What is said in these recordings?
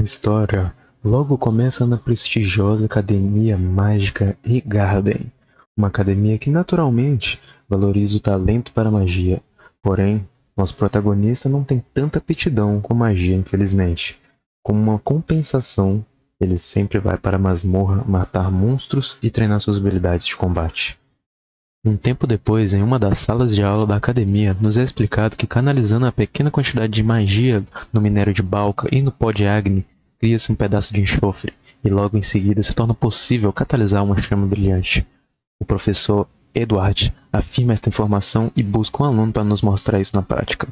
A história logo começa na prestigiosa Academia Mágica Higarden, uma academia que naturalmente valoriza o talento para a magia. Porém, nosso protagonista não tem tanta aptidão com magia, infelizmente. Como uma compensação, ele sempre vai para a masmorra matar monstros e treinar suas habilidades de combate. Um tempo depois, em uma das salas de aula da academia, nos é explicado que canalizando a pequena quantidade de magia no minério de Balca e no pó de Agni, cria-se um pedaço de enxofre, e logo em seguida se torna possível catalisar uma chama brilhante. O professor Edward afirma esta informação e busca um aluno para nos mostrar isso na prática.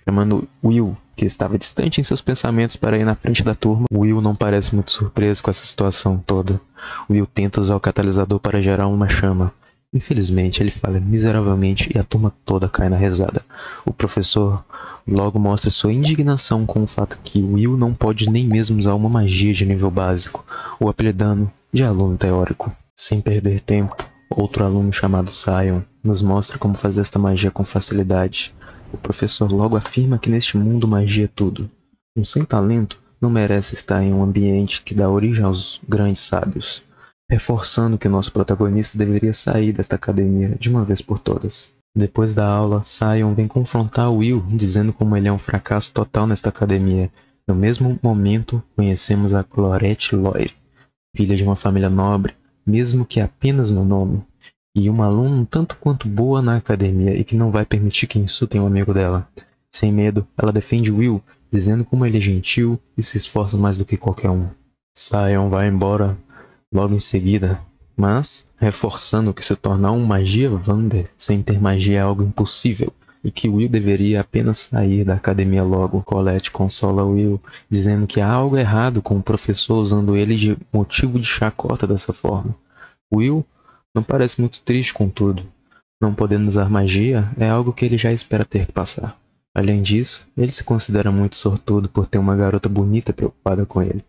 Chamando Will, que estava distante em seus pensamentos para ir na frente da turma, Will não parece muito surpreso com essa situação toda. Will tenta usar o catalisador para gerar uma chama. Infelizmente, ele falha miseravelmente e a turma toda cai na risada. O professor logo mostra sua indignação com o fato que Will não pode nem mesmo usar uma magia de nível básico, o apelidando de aluno teórico. Sem perder tempo, outro aluno chamado Sion nos mostra como fazer esta magia com facilidade. O professor logo afirma que neste mundo magia é tudo. Um sem talento não merece estar em um ambiente que dá origem aos grandes sábios, reforçando que o nosso protagonista deveria sair desta academia de uma vez por todas. Depois da aula, Sion vem confrontar Will, dizendo como ele é um fracasso total nesta academia. No mesmo momento, conhecemos a Clorette Loire, filha de uma família nobre, mesmo que apenas no nome, e uma aluna um tanto quanto boa na academia e que não vai permitir que insultem um amigo dela. Sem medo, ela defende Will, dizendo como ele é gentil e se esforça mais do que qualquer um. Sion vai embora logo em seguida, mas reforçando que se tornar um magia Vander sem ter magia é algo impossível e que Will deveria apenas sair da academia logo. Colette consola Will, dizendo que há algo errado com o professor usando ele de motivo de chacota dessa forma. Will não parece muito triste com tudo. Não podendo usar magia é algo que ele já espera ter que passar. Além disso, ele se considera muito sortudo por ter uma garota bonita preocupada com ele.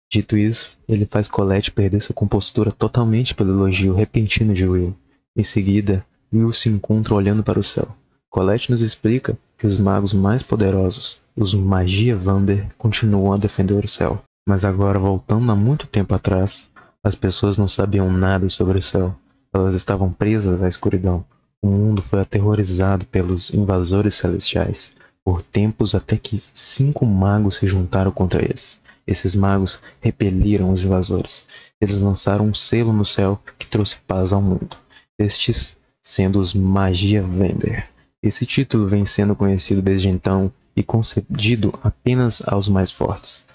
Dito isso, ele faz Colette perder sua compostura totalmente pelo elogio repentino de Will. Em seguida, Will se encontra olhando para o céu. Colette nos explica que os magos mais poderosos, os Magia Vander, continuam a defender o céu. Mas agora, voltando há muito tempo atrás, as pessoas não sabiam nada sobre o céu. Elas estavam presas à escuridão. O mundo foi aterrorizado pelos invasores celestiais, por tempos até que 5 magos se juntaram contra eles. Esses magos repeliram os invasores. Eles lançaram um selo no céu que trouxe paz ao mundo. Estes sendo os Magia Vander. Esse título vem sendo conhecido desde então e concedido apenas aos mais fortes.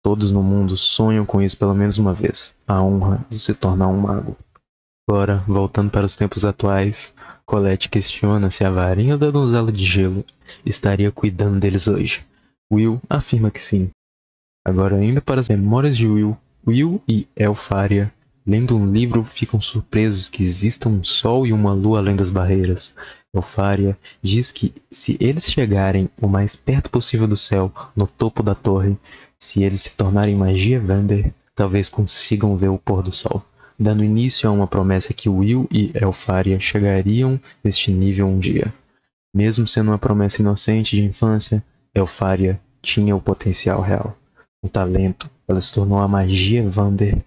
Todos no mundo sonham com isso pelo menos uma vez, a honra de se tornar um mago. Agora, voltando para os tempos atuais, Colette questiona se a varinha da donzela de gelo estaria cuidando deles hoje. Will afirma que sim. Agora, ainda para as memórias de Will, Will e Elfaria, lendo um livro, ficam surpresos que exista um sol e uma lua além das barreiras. Elfaria diz que se eles chegarem o mais perto possível do céu, no topo da torre, se eles se tornarem Magia Vander, talvez consigam ver o pôr do sol, dando início a uma promessa que Will e Elfaria chegariam neste nível um dia. Mesmo sendo uma promessa inocente de infância, Elfaria tinha o potencial real. O talento, ela se tornou a Magia Vander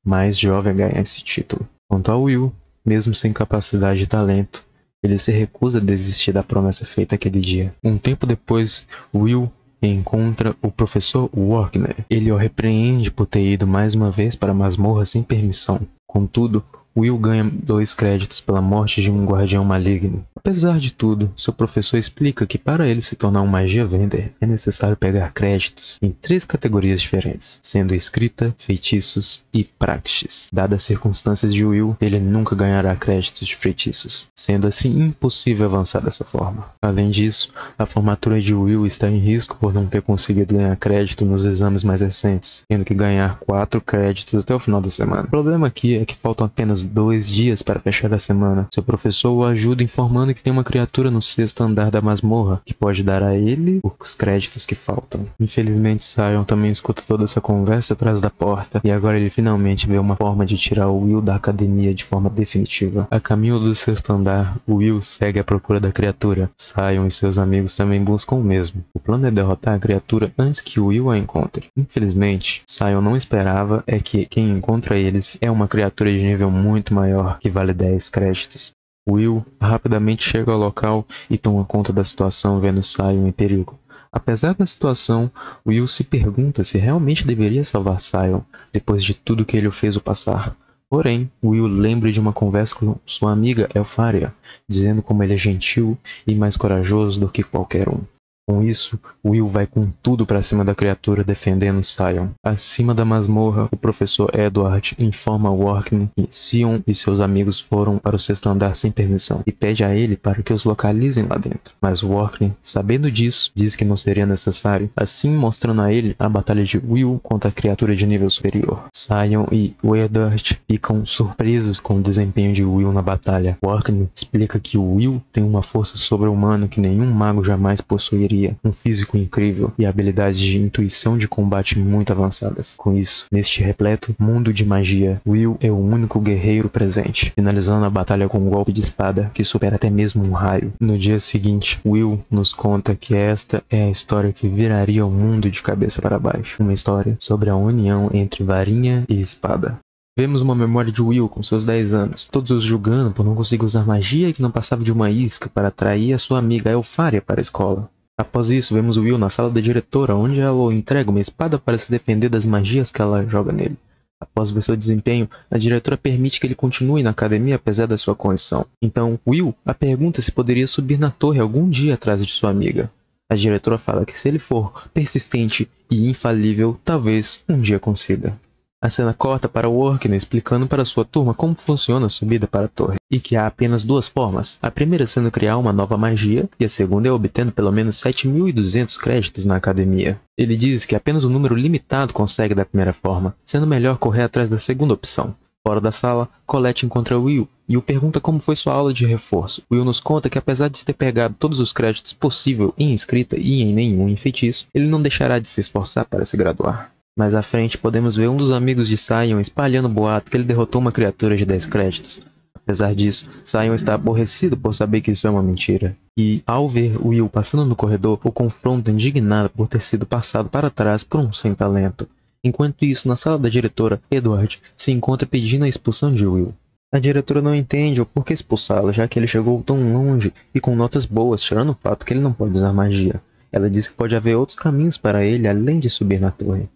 mais jovem a ganhar esse título. Quanto a Will, mesmo sem capacidade e talento, ele se recusa a desistir da promessa feita aquele dia. Um tempo depois, Will encontra o professor Wagner. Ele o repreende por ter ido mais uma vez para a masmorra sem permissão. Contudo, Will ganha 2 créditos pela morte de um guardião maligno. Apesar de tudo, seu professor explica que para ele se tornar um Magia Vander é necessário pegar créditos em 3 categorias diferentes, sendo escrita, feitiços e praxis. Dadas as circunstâncias de Will, ele nunca ganhará créditos de feitiços, sendo assim impossível avançar dessa forma. Além disso, a formatura de Will está em risco por não ter conseguido ganhar crédito nos exames mais recentes, tendo que ganhar 4 créditos até o final da semana. O problema aqui é que faltam apenas apenas 2 dias para fechar a semana. Seu professor o ajuda informando que tem uma criatura no 6º andar da masmorra que pode dar a ele os créditos que faltam. Infelizmente, Sion também escuta toda essa conversa atrás da porta e agora ele finalmente vê uma forma de tirar o Will da academia de forma definitiva. A caminho do 6º andar, o Will segue à procura da criatura. Sion e seus amigos também buscam o mesmo. O plano é derrotar a criatura antes que o Will a encontre. Infelizmente, Sion não esperava que quem encontra eles é uma criatura de nível muito maior que vale 10 créditos. Will rapidamente chega ao local e toma conta da situação, vendo Sion em perigo. Apesar da situação, Will se pergunta se realmente deveria salvar Sion depois de tudo que ele o fez passar. Porém, Will lembra de uma conversa com sua amiga Elfaria, dizendo como ele é gentil e mais corajoso do que qualquer um. Com isso, Will vai com tudo para cima da criatura, defendendo Sion. Acima da masmorra, o professor Edward informa Workney que Sion e seus amigos foram para o 6º andar sem permissão e pede a ele para que os localizem lá dentro. Mas Workney, sabendo disso, diz que não seria necessário, assim mostrando a ele a batalha de Will contra a criatura de nível superior. Sion e Edward ficam surpresos com o desempenho de Will na batalha. Workney explica que o Will tem uma força sobre-humana que nenhum mago jamais possuiria, um físico incrível e habilidades de intuição de combate muito avançadas. Com isso, neste repleto mundo de magia, Will é o único guerreiro presente, finalizando a batalha com um golpe de espada que supera até mesmo um raio. No dia seguinte, Will nos conta que esta é a história que viraria o mundo de cabeça para baixo, uma história sobre a união entre varinha e espada. Vemos uma memória de Will com seus 10 anos, todos os julgando por não conseguir usar magia e que não passava de uma isca para atrair a sua amiga Elfaria para a escola. Após isso, vemos Will na sala da diretora, onde ela o entrega uma espada para se defender das magias que ela joga nele. Após ver seu desempenho, a diretora permite que ele continue na academia apesar da sua condição. Então, Will a pergunta se poderia subir na torre algum dia atrás de sua amiga. A diretora fala que se ele for persistente e infalível, talvez um dia consiga. A cena corta para Workney explicando para sua turma como funciona a subida para a torre, e que há apenas 2 formas, a primeira sendo criar uma nova magia, e a segunda é obtendo pelo menos 7.200 créditos na academia. Ele diz que apenas um número limitado consegue da primeira forma, sendo melhor correr atrás da segunda opção. Fora da sala, Colette encontra Will e o pergunta como foi sua aula de reforço. Will nos conta que apesar de ter pegado todos os créditos possível em escrita e em nenhum em feitiço, ele não deixará de se esforçar para se graduar. Mais à frente, podemos ver um dos amigos de Sion espalhando o boato que ele derrotou uma criatura de 10 créditos. Apesar disso, Sion está aborrecido por saber que isso é uma mentira. E, ao ver Will passando no corredor, o confronta indignado por ter sido passado para trás por um sem talento. Enquanto isso, na sala da diretora, Edward se encontra pedindo a expulsão de Will. A diretora não entende o porquê expulsá-lo, já que ele chegou tão longe e com notas boas, tirando o fato que ele não pode usar magia. Ela diz que pode haver outros caminhos para ele além de subir na torre.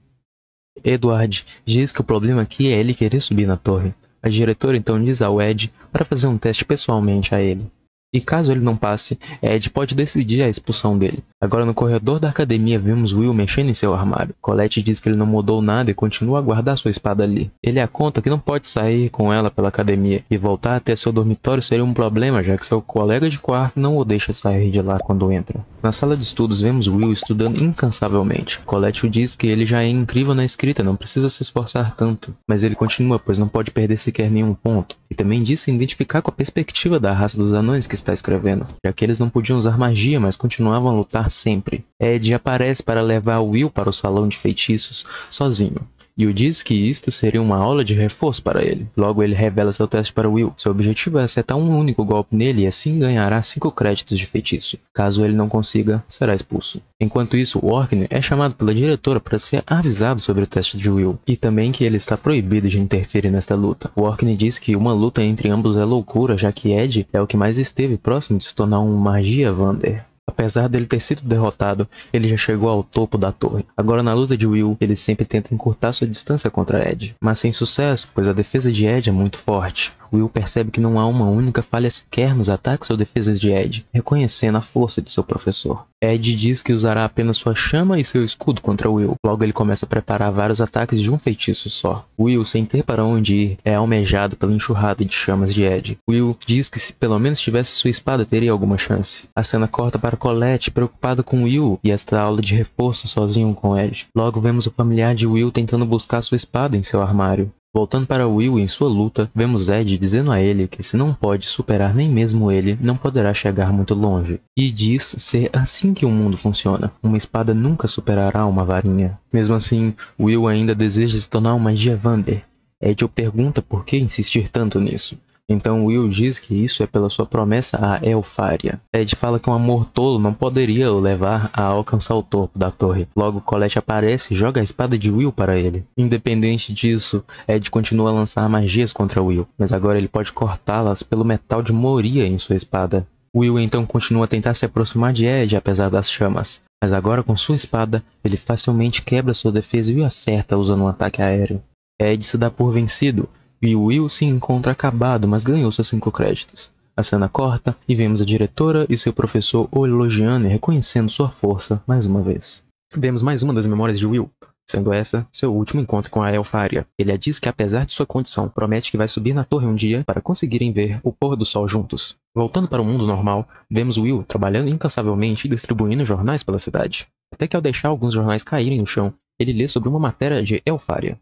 Edward diz que o problema aqui é ele querer subir na torre. A diretora então diz ao Ed para fazer um teste pessoalmente a ele. E caso ele não passe, Ed pode decidir a expulsão dele. Agora no corredor da academia vemos Will mexendo em seu armário. Colette diz que ele não mudou nada e continua a guardar sua espada ali. Ele a conta que não pode sair com ela pela academia e voltar até seu dormitório seria um problema, já que seu colega de quarto não o deixa sair de lá quando entra. Na sala de estudos vemos Will estudando incansavelmente. Colette o diz que ele já é incrível na escrita, não precisa se esforçar tanto. Mas ele continua, pois não pode perder sequer nenhum ponto. E também diz se identificar com a perspectiva da raça dos anões que está escrevendo, já que eles não podiam usar magia, mas continuavam a lutar sempre. Ed aparece para levar Will para o salão de feitiços sozinho. E o diz que isto seria uma aula de reforço para ele. Logo ele revela seu teste para Will. Seu objetivo é acertar um único golpe nele e assim ganhará 5 créditos de feitiço. Caso ele não consiga, será expulso. Enquanto isso, Workney é chamado pela diretora para ser avisado sobre o teste de Will. E também que ele está proibido de interferir nesta luta. Workney diz que uma luta entre ambos é loucura, já que Ed é o que mais esteve próximo de se tornar um Magia Vander. Apesar dele ter sido derrotado, ele já chegou ao topo da torre. Agora na luta de Will, ele sempre tenta encurtar sua distância contra Ed, mas sem sucesso, pois a defesa de Ed é muito forte. Will percebe que não há uma única falha sequer nos ataques ou defesas de Ed, reconhecendo a força de seu professor. Ed diz que usará apenas sua chama e seu escudo contra Will. Logo ele começa a preparar vários ataques de um feitiço só. Will, sem ter para onde ir, é almejado pela enxurrada de chamas de Ed. Will diz que se pelo menos tivesse sua espada teria alguma chance. A cena corta para Colette preocupada com Will e esta aula de reforço sozinho com Ed. Logo vemos o familiar de Will tentando buscar sua espada em seu armário. Voltando para Will em sua luta, vemos Ed dizendo a ele que se não pode superar nem mesmo ele, não poderá chegar muito longe. E diz ser assim que o mundo funciona. Uma espada nunca superará uma varinha. Mesmo assim, Will ainda deseja se tornar uma magia Vander. Ed o pergunta por que insistir tanto nisso. Então Will diz que isso é pela sua promessa a Elfaria. Ed fala que um amor tolo não poderia o levar a alcançar o topo da torre. Logo Colette aparece e joga a espada de Will para ele. Independente disso, Ed continua a lançar magias contra Will, mas agora ele pode cortá-las pelo metal de Moria em sua espada. Will então continua a tentar se aproximar de Ed apesar das chamas, mas agora com sua espada, ele facilmente quebra sua defesa e o acerta usando um ataque aéreo. Ed se dá por vencido, e Will se encontra acabado, mas ganhou seus 5 créditos. A cena corta e vemos a diretora e seu professor o elogiando e reconhecendo sua força mais uma vez. Vemos mais uma das memórias de Will, sendo essa seu último encontro com a Elfaria. Ele diz que apesar de sua condição, promete que vai subir na torre um dia para conseguirem ver o pôr do sol juntos. Voltando para o mundo normal, vemos Will trabalhando incansavelmente e distribuindo jornais pela cidade. Até que ao deixar alguns jornais caírem no chão, ele lê sobre uma matéria de Elfaria,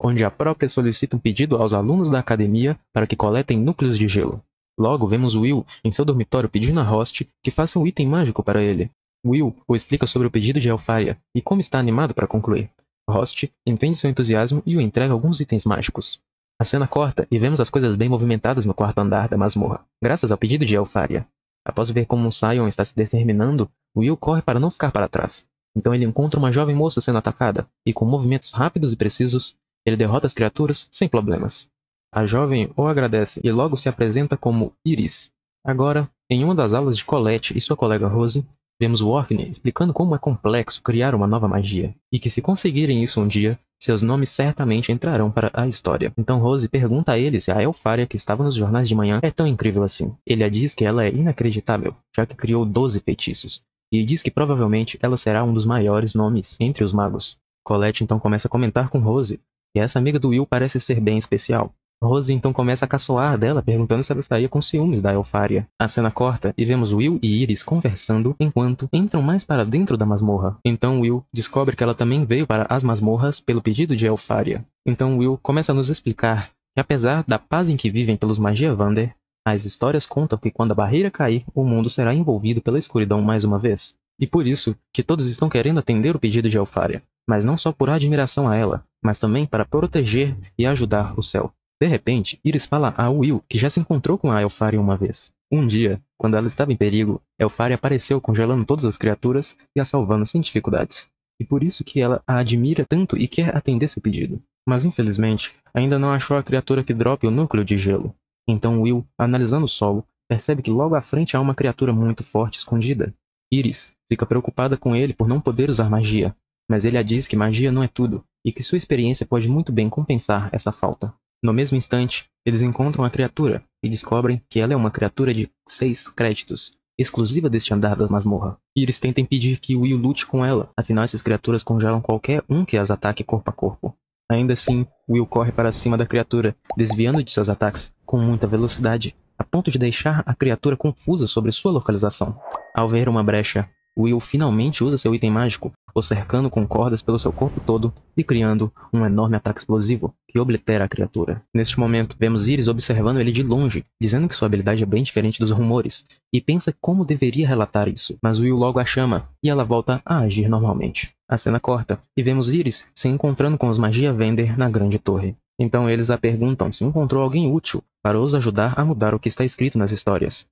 onde a própria solicita um pedido aos alunos da academia para que coletem núcleos de gelo. Logo, vemos Will em seu dormitório pedindo a Host que faça um item mágico para ele. Will o explica sobre o pedido de Elfaria e como está animado para concluir. Host entende seu entusiasmo e o entrega alguns itens mágicos. A cena corta e vemos as coisas bem movimentadas no quarto andar da masmorra, graças ao pedido de Elfaria. Após ver como Sion está se determinando, Will corre para não ficar para trás. Então ele encontra uma jovem moça sendo atacada e, com movimentos rápidos e precisos, ele derrota as criaturas sem problemas. A jovem o agradece e logo se apresenta como Iris. Agora, em uma das aulas de Colette e sua colega Rose, vemos Orkney explicando como é complexo criar uma nova magia, e que se conseguirem isso um dia, seus nomes certamente entrarão para a história. Então Rose pergunta a ele se a Elfaria que estava nos jornais de manhã é tão incrível assim. Ele a diz que ela é inacreditável, já que criou 12 feitiços, e diz que provavelmente ela será um dos maiores nomes entre os magos. Colette então começa a comentar com Rose que essa amiga do Will parece ser bem especial. Rose então começa a caçoar dela, perguntando se ela estaria com ciúmes da Elfaria. A cena corta e vemos Will e Iris conversando enquanto entram mais para dentro da masmorra. Então Will descobre que ela também veio para as masmorras pelo pedido de Elfaria. Então Will começa a nos explicar que apesar da paz em que vivem pelos Magia Vander, as histórias contam que quando a barreira cair, o mundo será envolvido pela escuridão mais uma vez. E por isso que todos estão querendo atender o pedido de Elfaria, mas não só por admiração a ela, mas também para proteger e ajudar o céu. De repente, Iris fala a Will que já se encontrou com a Elfaria uma vez. Um dia, quando ela estava em perigo, Elfaria apareceu congelando todas as criaturas e a salvando sem dificuldades. E por isso que ela a admira tanto e quer atender seu pedido. Mas infelizmente, ainda não achou a criatura que drope o núcleo de gelo. Então Will, analisando o solo, percebe que logo à frente há uma criatura muito forte escondida. Iris fica preocupada com ele por não poder usar magia, mas ele a diz que magia não é tudo, e que sua experiência pode muito bem compensar essa falta. No mesmo instante, eles encontram a criatura e descobrem que ela é uma criatura de 6 créditos, exclusiva deste andar da masmorra. Iris tenta impedir que Will lute com ela, afinal essas criaturas congelam qualquer um que as ataque corpo a corpo. Ainda assim, Will corre para cima da criatura, desviando de seus ataques com muita velocidade, a ponto de deixar a criatura confusa sobre sua localização. Ao ver uma brecha, Will finalmente usa seu item mágico, o cercando com cordas pelo seu corpo todo e criando um enorme ataque explosivo que oblitera a criatura. Neste momento, vemos Iris observando ele de longe, dizendo que sua habilidade é bem diferente dos rumores, e pensa como deveria relatar isso, mas Will logo a chama e ela volta a agir normalmente. A cena corta e vemos Iris se encontrando com os Magia Vander na grande torre. Então eles a perguntam se encontrou alguém útil para os ajudar a mudar o que está escrito nas histórias.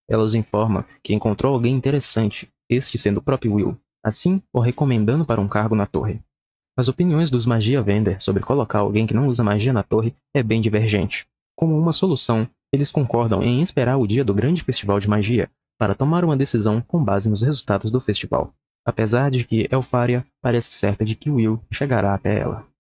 Ela os informa que encontrou alguém interessante, este sendo o próprio Will, assim o recomendando para um cargo na torre. As opiniões dos Magia Vander sobre colocar alguém que não usa magia na torre é bem divergente. Como uma solução, eles concordam em esperar o dia do grande festival de magia para tomar uma decisão com base nos resultados do festival, apesar de que Elfaria parece certa de que Will chegará até ela.